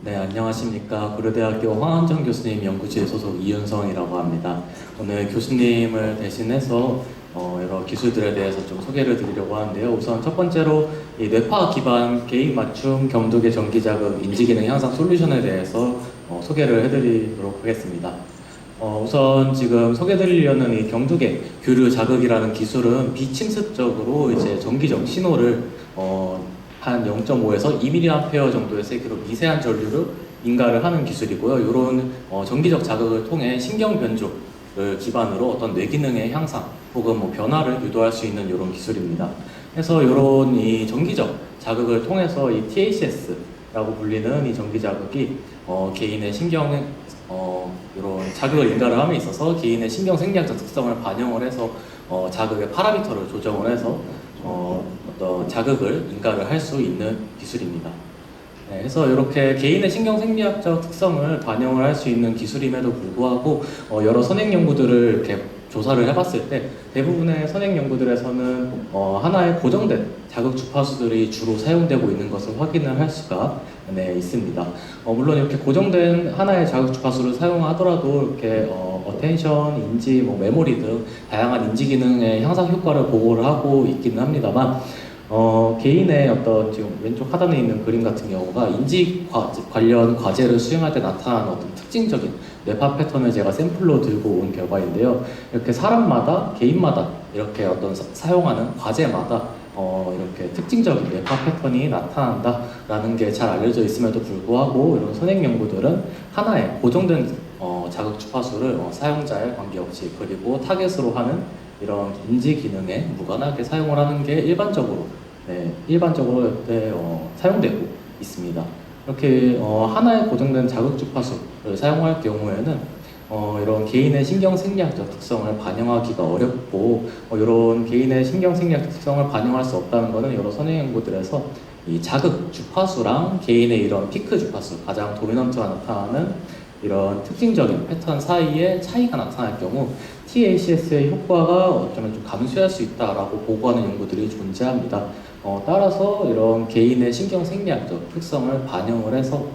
네, 안녕하십니까. 고려대학교 황원정 교수님 연구실 소속 이윤성이라고 합니다. 오늘 교수님을 대신해서 여러 기술들에 대해서 좀 소개를 드리려고 하는데요. 우선 첫 번째로 이 뇌파 기반 개인 맞춤 경두계 전기 자극 인지 기능 향상 솔루션에 대해서 소개를 해드리도록 하겠습니다. 우선 지금 소개드리려는 이 경두계 교류 자극이라는 기술은 비침습적으로 이제 전기적 신호를 한 0.5에서 2mA 정도의 세기로 미세한 전류를 인가를 하는 기술이고요. 이런 전기적 자극을 통해 신경 변조를 기반으로 어떤 뇌 기능의 향상 혹은 뭐 변화를 유도할 수 있는 이런 기술입니다. 그래서 이런 이 전기적 자극을 통해서 이 THS라고 불리는 이 전기 자극이 개인의 신경 이런 자극을 인가를 함에 있어서 개인의 신경 생리학적 특성을 반영을 해서 자극의 파라미터를 조정을 해서 어떤 자극을 인가를 할 수 있는 기술입니다. 네, 그래서 이렇게 개인의 신경 생리학적 특성을 반영을 할 수 있는 기술임에도 불구하고 여러 선행 연구들을 이렇게 조사를 해봤을 때 대부분의 선행 연구들에서는 하나의 고정된 자극 주파수들이 주로 사용되고 있는 것을 확인을 할 수가 있습니다. 물론 이렇게 고정된 하나의 자극 주파수를 사용하더라도 이렇게 어텐션, 인지, 메모리 등 다양한 인지 기능의 향상 효과를 보고를 하고 있기는 합니다만 개인의 어떤 지금 왼쪽 하단에 있는 그림 같은 경우가 인지 관련 과제를 수행할 때 나타나는 어떤 특징적인 뇌파 패턴을 제가 샘플로 들고 온 결과인데요. 이렇게 사람마다, 개인마다 이렇게 어떤 사용하는 과제마다 이렇게 특징적인 뇌파 패턴이 나타난다라는 게 잘 알려져 있음에도 불구하고 이런 선행 연구들은 하나의 고정된 자극 주파수를 사용자에 관계없이 그리고 타겟으로 하는 이런 인지 기능에 무관하게 사용을 하는 게 일반적으로 사용되고 있습니다. 이렇게 하나의 고정된 자극 주파수를 사용할 경우에는 이런 개인의 신경 생리학적 특성을 반영하기가 어렵고 이런 개인의 신경 생리학적 특성을 반영할 수 없다는 것은 여러 선행 연구들에서 이 자극 주파수랑 개인의 이런 피크 주파수, 가장 도미넌트가 나타나는 이런 특징적인 패턴 사이에 차이가 나타날 경우 THS의 효과가 어쩌면 좀 감소할 수 있다라고 보고하는 연구들이 존재합니다. 따라서 이런 개인의 신경 생리학적 특성을 반영을 해서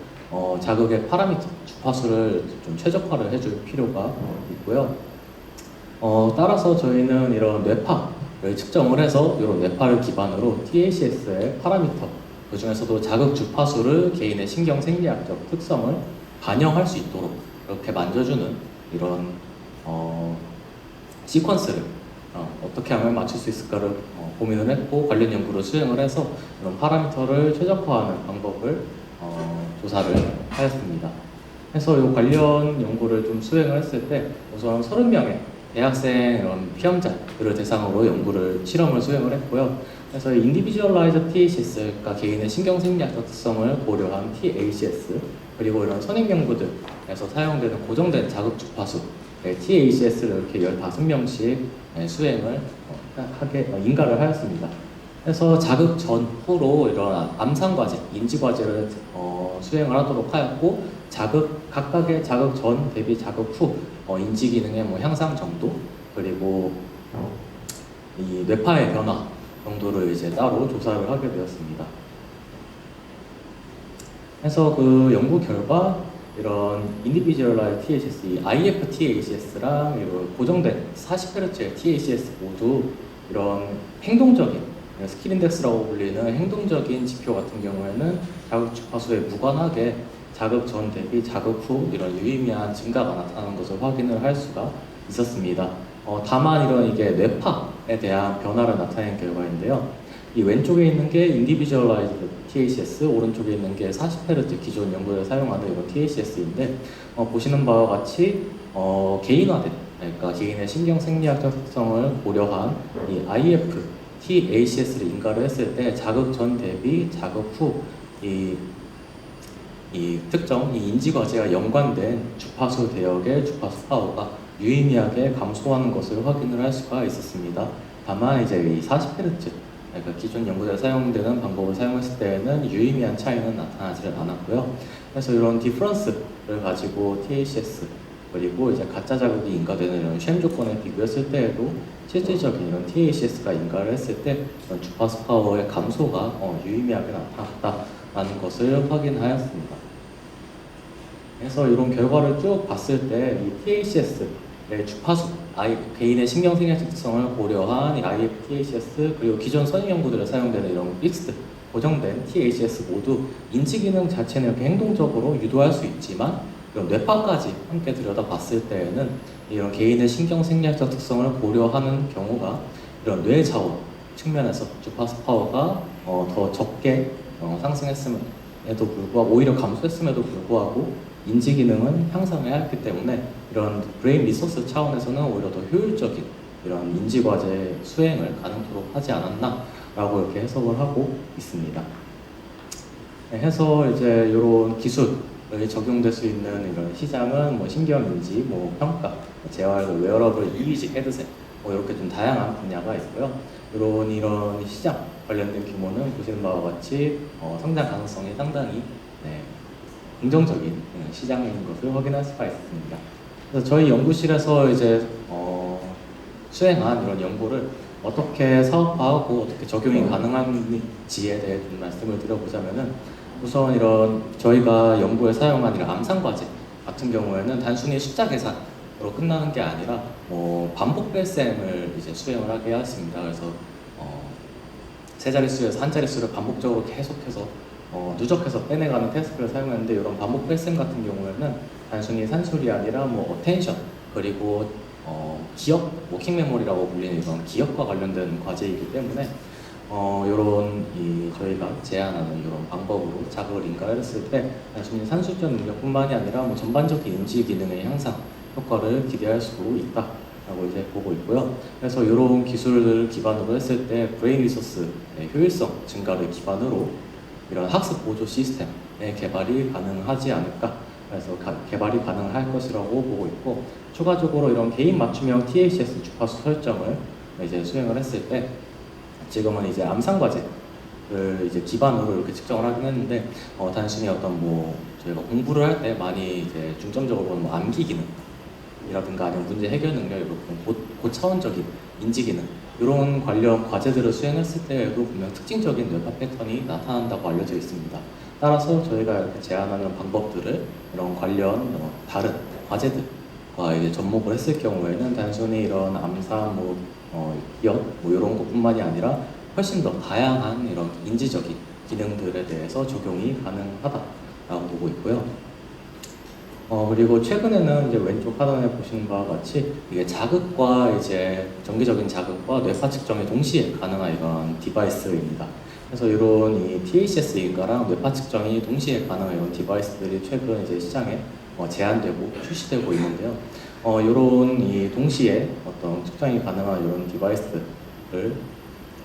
자극의 파라미터, 주파수를 좀 최적화를 해줄 필요가 있고요. 따라서 저희는 이런 뇌파를 측정을 해서 이런 뇌파를 기반으로 THS의 파라미터, 그 중에서도 자극 주파수를 개인의 신경 생리학적 특성을 반영할 수 있도록 이렇게 만져주는 이런 시퀀스를 어떻게 하면 맞출 수 있을까를 고민을 했고 관련 연구를 수행을 해서 이런 파라미터를 최적화하는 방법을 조사를 하였습니다. 그래서 이 관련 연구를 좀 수행을 했을 때 우선 30명의 대학생 이런 피험자들을 대상으로 실험을 수행을 했고요. 그래서 인디비주얼라이저 THS, 그러니까 개인의 신경생리학적 특성을 고려한 THS, 그리고 이런 선행 연구들에서 사용되는 고정된 자극 주파수 THS를 이렇게 15명씩 수행을 인가를 하였습니다. 그래서 자극 전후로 이런 암상 과제, 인지 과제를 수행을 하도록 하였고, 각각의 자극 전 대비 자극 후 인지 기능의 향상 정도, 그리고 이 뇌파의 변화 정도를 이제 따로 조사를 하게 되었습니다. 그래서 그 연구 결과 이런 Individualized THS, IF THS랑 이런 고정된 40Hz의 THS 모두 이런 행동적인 스킬 인덱스라고 불리는 행동적인 지표 같은 경우에는 자극 주파수에 무관하게 자극 전 대비 자극 후 이런 유의미한 증가가 나타나는 것을 확인을 할 수가 있었습니다. 다만 이게 뇌파에 대한 변화를 나타낸 결과인데요. 이 왼쪽에 있는 게 Individualized THS, 오른쪽에 있는 게 40Hz 기존 연구에 사용하는 이런 THS인데 보시는 바와 같이 개인화된, 그러니까 개인의 신경 생리학적 특성을 고려한 이 IF THS를 인가를 했을 때 자극 전 대비 자극 후 이 특정 이 인지 과제와 연관된 주파수 대역의 주파수 파워가 유의미하게 감소하는 것을 확인을 할 수가 있었습니다. 다만 이제 이 40Hz, 그러니까 기존 연구에 사용되는 방법을 사용했을 때에는 유의미한 차이는 나타나지 않았고요. 그래서 이런 디퍼런스를 가지고 THS 그리고 이제 가짜 자극이 인가되는 이런 쉔 조건에 비교했을 때에도 실질적인 이런 THS가 인가를 했을 때 이런 주파수 파워의 감소가 유의미하게 나타났다라는 것을 확인하였습니다. 그래서 이런 결과를 쭉 봤을 때 이 THS의 주파수, 개인의 신경생리학 특성을 고려한 이 IF-THS 그리고 기존 선임 연구들에 사용되는 이런 픽스드, 고정된 THS 모두 인지 기능 자체는 이렇게 행동적으로 유도할 수 있지만 이런 뇌파까지 함께 들여다봤을 때에는 이런 개인의 신경생리학적 특성을 고려하는 경우가 이런 뇌 자원 측면에서 주파수 파워가 더 적게 상승했음에도 불구하고 오히려 감소했음에도 불구하고 인지 기능은 향상해야 했기 때문에 이런 브레인 리소스 차원에서는 오히려 더 효율적인 이런 인지 과제 수행을 가능토록 하지 않았나라고 이렇게 해석을 하고 있습니다. 네, 해서 이제 이런 기술이 적용될 수 있는 이런 시장은 뭐 신경인지, 뭐 평가, 재활, 웨어러블, 이미지, 헤드셋 뭐 이렇게 좀 다양한 분야가 있고요. 이런 시장 관련된 규모는 보시는 바와 같이 성장 가능성이 상당히 긍정적인 시장인 것을 확인할 수가 있습니다. 그래서 저희 연구실에서 이제 수행한 이런 연구를 어떻게 사업화하고 어떻게 적용이 가능한지에 대해 좀 말씀을 드려보자면은 우선 이런 저희가 연구에 사용한 이런 암상 과제 같은 경우에는 단순히 숫자 계산으로 끝나는 게 아니라 반복 뺄셈을 이제 수행을 하게 했습니다. 그래서 세 자릿수에서 한 자릿수를 반복적으로 계속해서 누적해서 빼내가는 테스트를 사용했는데 이런 반복 뺄셈 같은 경우에는 단순히 산술이 아니라 뭐 어텐션 그리고 기억, 워킹 메모리라고 불리는 이런 기억과 관련된 과제이기 때문에 이런 저희가 제안하는 이런 방법으로 자극을 인가했을 때 단순히 산술적 능력뿐만이 아니라 뭐 전반적인 인지 기능의 향상 효과를 기대할 수 있다라고 이제 보고 있고요. 그래서 이런 기술을 기반으로 했을 때 브레인 리소스의 효율성 증가를 기반으로 이런 학습 보조 시스템의 개발이 가능하지 않을까. 그래서 개발이 가능할 것이라고 보고 있고, 추가적으로 이런 개인 맞춤형 THS 주파수 설정을 이제 수행을 했을 때 지금은 이제 암상 과제를 이제 기반으로 이렇게 측정을 하긴 했는데 단순히 어떤 뭐 저희가 공부를 할 때 많이 이제 중점적으로 보는 뭐 암기 기능이라든가 아니면 문제 해결 능력 이런 고차원적인 인지 기능 이런 관련 과제들을 수행했을 때에도 분명 특징적인 뇌파 패턴이 나타난다고 알려져 있습니다. 따라서 저희가 이렇게 제안하는 방법들을 이런 관련 다른 과제들과 이제 접목을 했을 경우에는 단순히 이런 암사, 기억 이런 것뿐만이 아니라 훨씬 더 다양한 이런 인지적인 기능들에 대해서 적용이 가능하다라고 보고 있고요. 그리고 최근에는 이제 왼쪽 하단에 보시는 바와 같이 이게 자극과 이제 정기적인 자극과 뇌파 측정이 동시에 가능한 이런 디바이스입니다. 그래서 이런 이 THS 인가랑 뇌파 측정이 동시에 가능한 이런 디바이스들이 최근 이제 시장에 제한되고 출시되고 있는데요. 이런 이 동시에 어떤 측정이 가능한 이런 디바이스를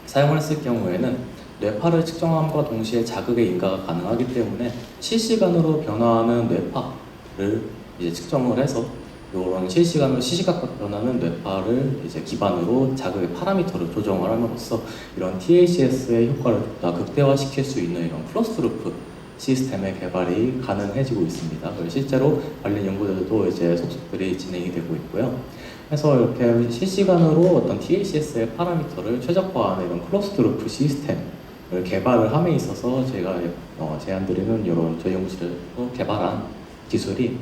사용했을 경우에는 뇌파를 측정함과 동시에 자극의 인가가 가능하기 때문에 실시간으로 변화하는 뇌파를 이제 측정을 해서 이런 실시간으로 시시각각 변하는 뇌파를 이제 기반으로 자극의 파라미터를 조정을 함으로써 이런 THS의 효과를 더 극대화시킬 수 있는 이런 클로스드 루프 시스템의 개발이 가능해지고 있습니다. 실제로 관련 연구들도 이제 속속들이 진행이 되고 있고요. 그래서 이렇게 실시간으로 어떤 THS의 파라미터를 최적화하는 이런 클로스드 루프 시스템을 개발을 함에 있어서 제가 제안드리는 이런 저희 연구실에서 개발한 기술이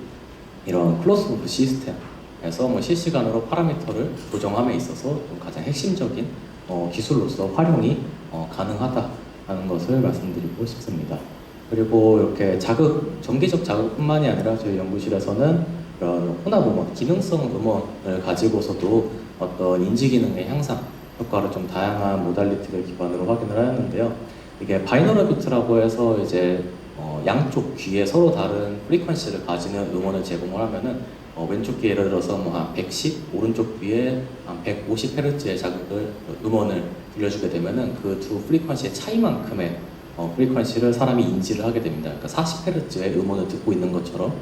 이런 클로스드 루프 시스템에서 뭐 실시간으로 파라미터를 조정함에 있어서 좀 가장 핵심적인 기술로서 활용이 가능하다는 것을 말씀드리고 싶습니다. 그리고 이렇게 정기적 자극뿐만이 아니라 저희 연구실에서는 이런 혼합 음원, 기능성 음원을 가지고서도 어떤 인지 기능의 향상 효과를 좀 다양한 모달리티를 기반으로 확인을 하였는데요. 이게 바이너럴 비트라고 해서 이제 양쪽 귀에 서로 다른 프리퀀시를 가지는 음원을 제공을 하면은 왼쪽 귀에 예를 들어서 뭐 한 110, 오른쪽 귀에 한 150Hz의 음원을 들려주게 되면은 그 두 프리퀀시의 차이만큼의 프리퀀시를 사람이 인지를 하게 됩니다. 그러니까 40Hz의 음원을 듣고 있는 것처럼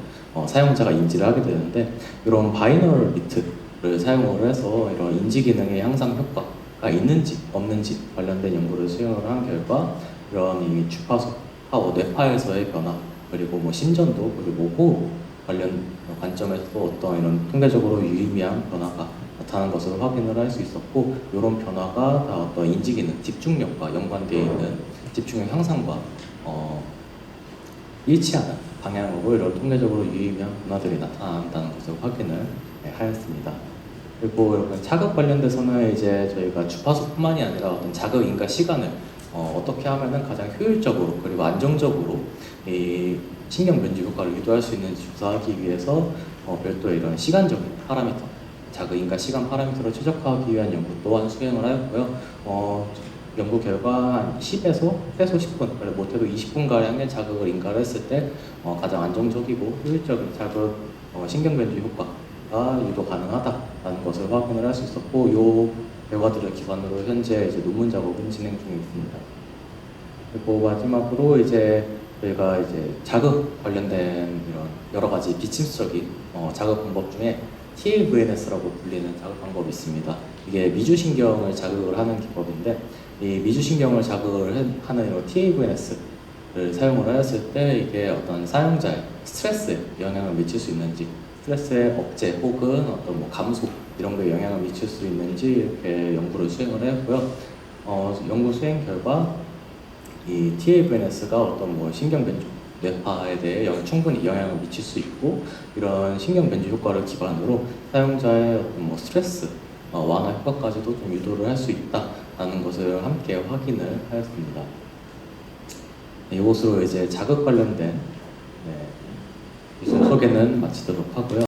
사용자가 인지를 하게 되는데, 이런 바이너럴 비트를 사용을 해서 이런 인지 기능의 향상 효과가 있는지 없는지 관련된 연구를 수행을 한 결과 이런 이 주파수, 파워, 뇌파에서의 변화, 그리고 뭐 심전도, 그리고 호흡 관련 관점에서도 어떤 이런 통계적으로 유의미한 변화가 나타나는 것을 확인을 할 수 있었고, 이런 변화가 다 어떤 인지 기능, 집중력과 연관되어 있는 집중력 향상과 일치하는 방향으로 이런 통계적으로 유의미한 변화들이 나타난다는 것을 확인을 하였습니다. 그리고 여러분 자극 관련돼서는 이제 저희가 주파수뿐만이 아니라 어떤 자극 인가 시간을 어떻게 하면은 가장 효율적으로 그리고 안정적으로 이 신경 변주 효과를 유도할 수 있는지 조사하기 위해서 별도의 이런 시간적인 파라미터, 자극 인가 시간 파라미터를 최적화하기 위한 연구 또한 수행을 하였고요. 연구 결과 한 10에서 최소 10분, 못해도 20분가량의 자극을 인가를 했을 때 가장 안정적이고 효율적인 자극 신경 변주 효과가 유도 가능하다라는 것을 확인을 할 수 있었고, 이 결과들을 기반으로 현재 이제 논문 작업은 진행 중에 있습니다. 그리고 마지막으로 이제 저희가 이제 자극 관련된 이런 여러 가지 비침수적인 자극 방법 중에 TAVNS라고 불리는 자극 방법이 있습니다. 이게 미주신경을 자극을 하는 기법인데, 이 미주신경을 자극을 하는 이런 TAVNS를 사용을 하였을 때 이게 어떤 사용자의 스트레스에 영향을 미칠 수 있는지, 스트레스의 억제 혹은 어떤 뭐 감소 이런 거에 영향을 미칠 수 있는지 이렇게 연구를 수행을 했고요. 연구 수행 결과 이 TAVNS가 어떤 뭐 신경 변조, 뇌파에 대해 충분히 영향을 미칠 수 있고, 이런 신경 변조 효과를 기반으로 사용자의 어떤 뭐 스트레스 완화 효과까지도 좀 유도를 할 수 있다라는 것을 함께 확인을 하였습니다. 이것으로 이제 자극 관련된 기술 소개는 마치도록 하고요.